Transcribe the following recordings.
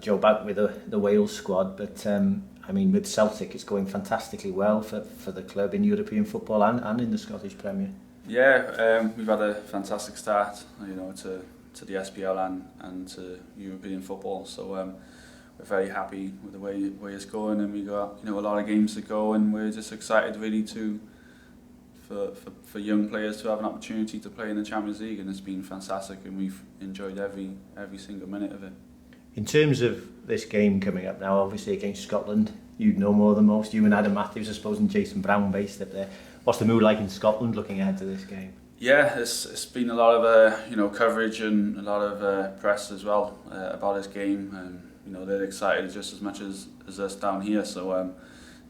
Joe back with the Wales squad, but I mean, with Celtic, it's going fantastically well for the club in European football and in the Scottish Premier. Yeah, we've had a fantastic start, to the SPL and to European football. So we're very happy with the way it's going, and we got a lot of games to go, and we're just excited really for young players to have an opportunity to play in the Champions League, and it's been fantastic, and we've enjoyed every single minute of it. In terms of this game coming up now, obviously against Scotland, you'd know more than most. You and Adam Matthews, I suppose, and Jason Brown based up there. What's the mood like in Scotland looking ahead to this game? Yeah, it's been a lot of coverage and a lot of press as well about this game, and they're excited just as much as us down here. So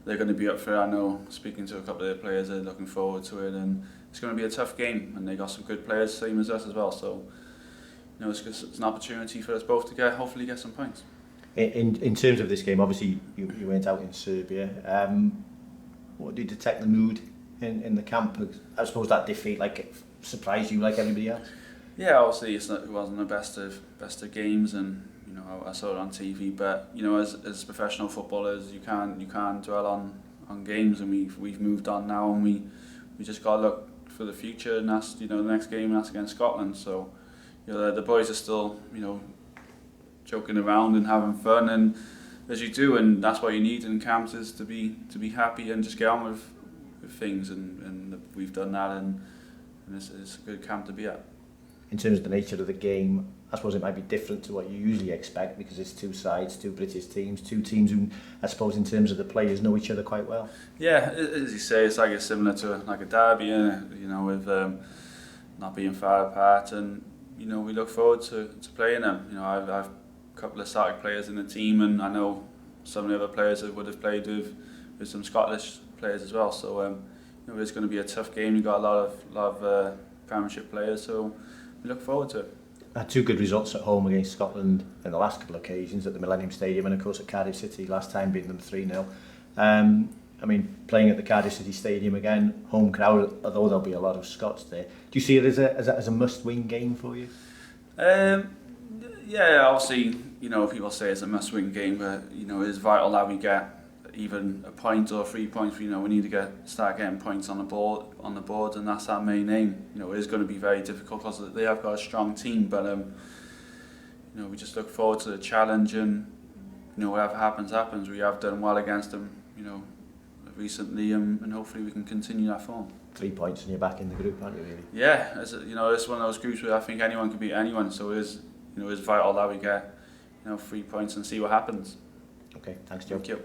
they're going to be up for it. I know, speaking to a couple of their players, they're looking forward to it, and it's going to be a tough game. And they got some good players, same as us as well. So it's an opportunity for us both to hopefully get some points. In terms of this game, obviously you went out in Serbia. What did you detect the mood in the camp? I suppose that defeat surprised you like everybody else. Yeah, obviously it wasn't the best of games, and I saw it on TV. But as professional footballers, you can't dwell on games, and we've moved on now, and we just got to look for the future, and that's the next game, and that's against Scotland. So the boys are still joking around and having fun, and as you do, and that's what you need in camps, is to be happy and just get on with things, and we've done that, and it's a good camp to be at. In terms of the nature of the game, I suppose it might be different to what you usually expect, because it's two sides, two British teams, two teams who, I suppose, in terms of the players, know each other quite well. Yeah, as you say, it's similar to a derby, with not being far apart, and we look forward to playing them. I've a couple of Celtic players in the team, and I know some of the other players that would have played with some Scottish players as well. So it's going to be a tough game. You've got a lot of Premiership players, so we look forward to it. Had two good results at home against Scotland in the last couple of occasions, at the Millennium Stadium and of course at Cardiff City, last time beating them 3-0. I mean, playing at the Cardiff City Stadium again, home crowd, although there'll be a lot of Scots there. Do you see it as a must-win game for you? Yeah, obviously, people say it's a must-win game, but it's vital that we get even a point or 3 points. We need to start getting points on the board, and that's our main aim. It is going to be very difficult because they have got a strong team, but we just look forward to the challenge, and whatever happens. We have done well against them, recently, and hopefully we can continue that form. 3 points and you're back in the group, aren't you, really? Yeah, it's one of those groups where I think anyone can beat anyone, so it is vital that we get 3 points and see what happens. Okay, thanks, Joe. Thank you.